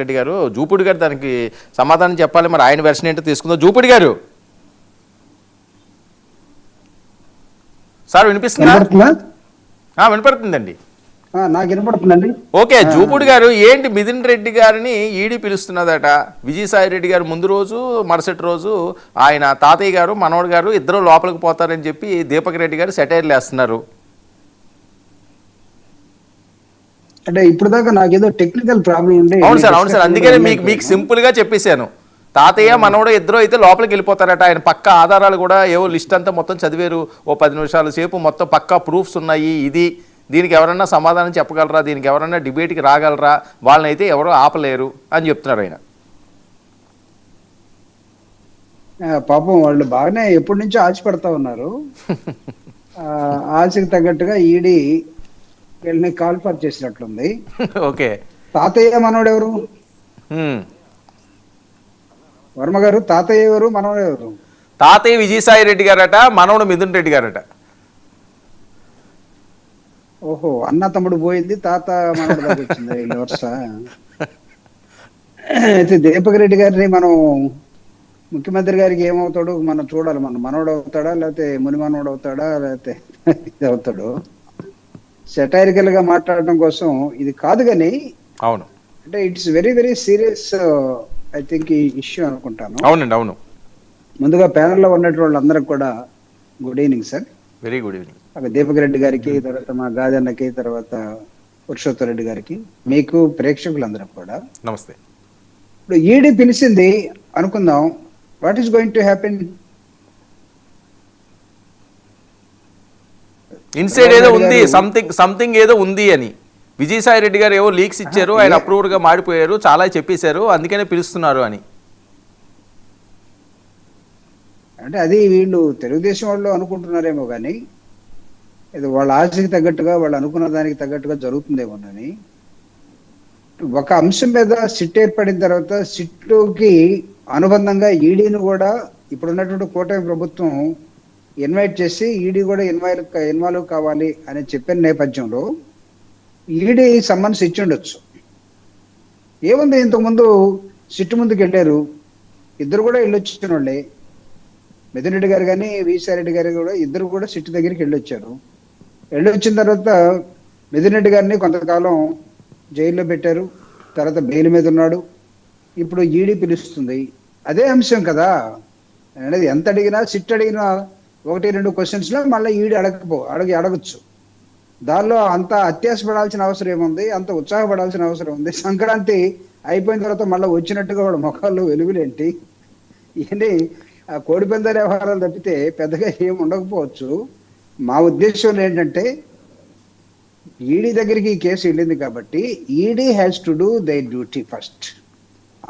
రెడ్డి గారు జూపుడి గారు దానికి సమాధానం చెప్పాలి. మరి ఆయన వెర్షన్ ఏంటో తీసుకుందాం. జూపుడి గారు సార్ వినిపిస్తుందా? వినపడుతుందండి, నాకు వినపడుతుందండి. ఓకే. జూపుడి గారు ఏంటి మిథున్ రెడ్డి గారిని ఈడీ పిలుస్తున్నదట. విజయసాయి రెడ్డి గారు ముందు రోజు మరుసటి రోజు ఆయన తాతయ్య గారు మనవడు గారు ఇద్దరు లోపలికి పోతారని చెప్పి దీపక్ రెడ్డి గారు సెటైర్లు వేస్తున్నారు. అంటే ఇప్పుడు దాకా నాకేదో టెక్నికల్ ప్రాబ్లం ఉంది. అవును సార్, అందుకనే మీకు సింపుల్ గా చెప్పేశాను. తాతయ్య మనవడు ఇద్దరు అయితే లోపలికి వెళ్ళిపోతారట. ఆయన పక్క ఆధారాలు కూడా ఏవో లిస్ట్ అంతా మొత్తం చదివారు. ఓ 10 నిమిషాల సేపు మొత్తం పక్కా ప్రూఫ్స్ ఉన్నాయి. దీనికి ఎవరన్నా సమాధానం చెప్పగలరా, దీనికి ఎవరన్నా డిబేట్కి రాగలరా, వాళ్ళని అయితే ఎవరో ఆపలేరు అని చెప్తున్నారు ఆయన. పాపం వాళ్ళు బాగానే ఎప్పటి నుంచో ఆశ పడతా ఉన్నారు. ఆశకి తగ్గట్టుగా ఈడీ వీళ్ళని కాల్ఫర్ చేసినట్లుంది. ఓకే. తాతయ్య మనవడు ఎవరు? వర్మ గారు తాతయ్య ఎవరు, మనవడు ఎవరు? తాతయ్య విజయసాయి రెడ్డి గారట, మనవడు మిథున్ రెడ్డి గారట. ఓహో, అన్న తమ్ముడు పోయింది, తాత మనవడు దాకా వచ్చింది వరుస. అయితే దీపక్ రెడ్డి గారిని మనం ముఖ్యమంత్రి గారికి ఏమవుతాడు మనం చూడాలి. మన మనవడు అవుతాడా, లేకపోతే ముని మనవడు అవుతాడా, లేకపోతే ఇది అవుతాడు. సెటైరికల్ గా మాట్లాడడం కోసం ఇది కాదు కానీ, అవును అంటే it's very very serious I think ఈ ఇష్యూ అనుకుంటాను. అవునండి, అవును. ముందుగా ప్యానెల్లో ఉన్నటువంటి వాళ్ళందరికి కూడా good evening sir. Very good evening. Deepak Reddy గారికి, తర్వాత మా గాజన్నకి, తర్వాత పురుషోత్తమ రెడ్డి గారికి, మీకు ప్రేక్షకులందరికి కూడా నమస్తే. ఇప్పుడు ఈడీ పిలిచింది అనుకుందాం, what is going to happen? Inside ఏదో ఉంది, సంథింగ్ ఏదో ఉంది అని విజయసాయి రెడ్డి గారు ఏవో లీక్స్ ఇచ్చారు, ఆయన అప్రూవ్డ్ గా మాడిపోయారు, చాలా చెప్పేశారు, అందుకనే పిలుస్తున్నారు అని. అంటే అది వీళ్ళు తెలుగుదేశం వాళ్ళు అనుకుంటున్నారేమో కానీ, ఇది వాళ్ళ ఆశకి తగ్గట్టుగా వాళ్ళు అనుకున్న దానికి తగ్గట్టుగా జరుగుతుందేమోనని. ఒక అంశం మీద సిట్ ఏర్పడిన తర్వాత సిట్కి అనుబంధంగా ఈడీని కూడా ఇప్పుడున్నటువంటి కూటమి ప్రభుత్వం ఇన్వైట్ చేసి ఈడీ కూడా ఇన్వాల్వ్ కావాలి అని చెప్పిన నేపథ్యంలో ఈడీ సమ్మన్స్ ఇచ్చి ఉండొచ్చు. ఏముంది, ఇంతకుముందు సిట్టు ముందుకు వెళ్ళారు, ఇద్దరు కూడా వెళ్ళొచ్చిన వాళ్ళే. మిథున్ రెడ్డి గారు కానీ విజయసాయి రెడ్డి గారు కూడా ఇద్దరు కూడా సిట్టు దగ్గరికి వెళ్ళొచ్చారు. వెళ్ళొచ్చిన తర్వాత మిథున్ రెడ్డి గారిని కొంతకాలం జైల్లో పెట్టారు, తర్వాత బెయిల్ మీద ఉన్నాడు. ఇప్పుడు ఈడీ పిలుస్తుంది, అదే అంశం కదా అనేది. ఎంత అడిగినా సిట్ అడిగినా 1-2 క్వశ్చన్స్లో మళ్ళీ ఈడీ అడగచ్చు. దానిలో అంత అత్యాసపడాల్సిన అవసరం ఏముంది, అంత ఉత్సాహపడాల్సిన అవసరం ఉంది? సంక్రాంతి అయిపోయిన తర్వాత మళ్ళీ వచ్చినట్టుగా వాడు మొఖాల్లో వెలుగులేంటి? ఇవన్నీ కోడిపందాల వ్యవహారాలు తప్పితే పెద్దగా ఏమి ఉండకపోవచ్చు. మా ఉద్దేశంలో ఏంటంటే, ఈడీ దగ్గరికి ఈ కేసు వెళ్ళింది కాబట్టి ED has to do they duty first.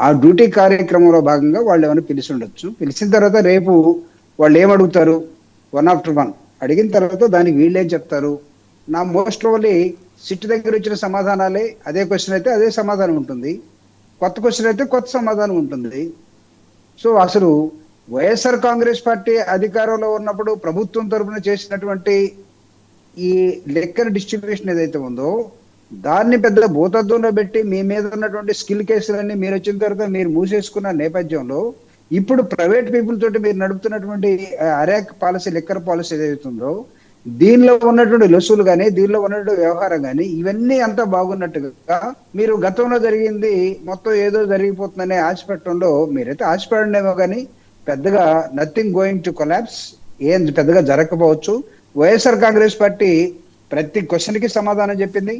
ఆ డ్యూటీ కార్యక్రమంలో భాగంగా వాళ్ళు ఏమైనా పిలిచి ఉండొచ్చు. పిలిచిన తర్వాత రేపు వాళ్ళు ఏమడుగుతారు, 1 after 1 అడిగిన తర్వాత దానికి వీళ్ళేం చెప్తారు. నా మోస్ట్ ఓన్లీ సిట్ దగ్గర వచ్చిన సమాధానాలే, అదే క్వశ్చన్ అయితే అదే సమాధానం ఉంటుంది, కొత్త క్వశ్చన్ అయితే కొత్త సమాధానం ఉంటుంది. సో అసలు వైఎస్ఆర్ కాంగ్రెస్ పార్టీ అధికారంలో ఉన్నప్పుడు ప్రభుత్వం తరఫున చేసినటువంటి ఈ లెక్కర్ డిస్ట్రిబ్యూషన్ ఏదైతే ఉందో దాన్ని పెద్ద భూతత్వంలో పెట్టి మీ మీద ఉన్నటువంటి స్కిల్ కేసులన్నీ మీరు వచ్చిన తర్వాత మీరు మూసేసుకున్న నేపథ్యంలో ఇప్పుడు ప్రైవేట్ పీపుల్ తోటి మీరు నడుపుతున్నటువంటి అరాక్ పాలసీ, లెక్కర్ పాలసీ ఏదైతుందో దీనిలో ఉన్నటువంటి లొసులు కానీ, దీనిలో ఉన్నటువంటి వ్యవహారం కానీ, ఇవన్నీ అంతా బాగున్నట్టుగా మీరు గతంలో జరిగింది మొత్తం ఏదో జరిగిపోతుందనే ఆశపెట్టడంలో మీరైతే ఆశపడేమో కానీ పెద్దగా నథింగ్ గోయింగ్ టు కొలాప్స్, ఏం పెద్దగా జరగకపోవచ్చు. వైఎస్ఆర్ కాంగ్రెస్ పార్టీ ప్రతి క్వశ్చన్కి సమాధానం చెప్పింది.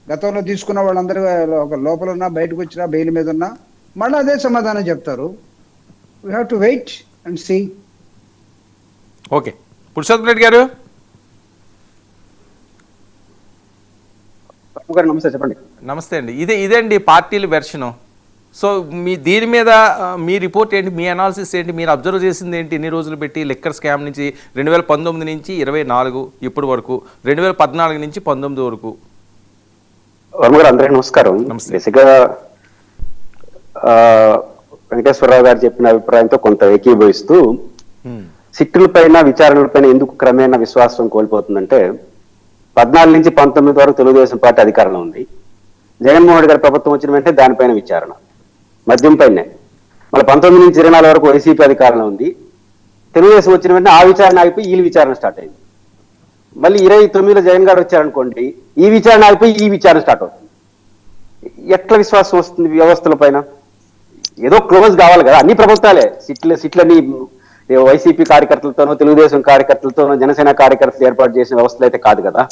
గతంలో తీసుకున్న వాళ్ళందరూ ఒక లోపల ఉన్నా, బయటకు వచ్చినా, బెయిల్ మీద ఉన్నా మళ్ళీ అదే సమాధానం చెప్తారు. We have to wait and see. Okay, Purushottama Reddy గారు. నమస్తే, చెప్పండి. నమస్తే అండి. ఇదేండి పార్టీల వెర్షను. సో దీని మీద మీ రిపోర్ట్ ఏంటి, మీ అనాలిసిస్ ఏంటి, మీరు అబ్జర్వ్ చేసింది ఏంటి? ఇన్ని రోజులు పెట్టి లెక్కర్ స్కామ్ నుంచి 2019 నుంచి 24 ఇప్పటి వరకు, 2014 నుంచి 19 వరకు. వర్మ గారు అందరికీ నమస్కారం. బేసిక్గా వెంకటేశ్వరరావు గారు చెప్పిన అభిప్రాయంతో కొంత ఏకీభవిస్తూ, సిట్టుల పైన విచారణల పైన ఎందుకు క్రమేణా విశ్వాసం కోల్పోతుందంటే, 14 నుంచి 19 వరకు తెలుగుదేశం పార్టీ అధికారంలో ఉంది. జగన్మోహన్ రెడ్డి గారి ప్రభుత్వం వచ్చిన వెంటనే దానిపైన విచారణ, మద్యం పైనే. మళ్ళీ 19 నుంచి 24 వరకు వైసీపీ అధికారంలో ఉంది. తెలుగుదేశం వచ్చిన వెంటనే ఆ విచారణ ఆగిపోయి ఈ విచారణ స్టార్ట్ అయింది. మళ్ళీ 29లో జగన్ గారు వచ్చారనుకోండి, ఈ విచారణ ఆగిపోయి ఈ విచారణ స్టార్ట్ అవుతుంది. ఎట్లా విశ్వాసం వస్తుంది వ్యవస్థల పైన? ఏదో క్లోజ్ కావాలి కదా. అన్ని ప్రభుత్వాలే సిట్లని వైసీపీ కార్యకర్తలతోనో, తెలుగుదేశం కార్యకర్తలతోనో, జనసేన కార్యకర్తలు ఏర్పాటు చేసిన వ్యవస్థలు అయితే కాదు కదా.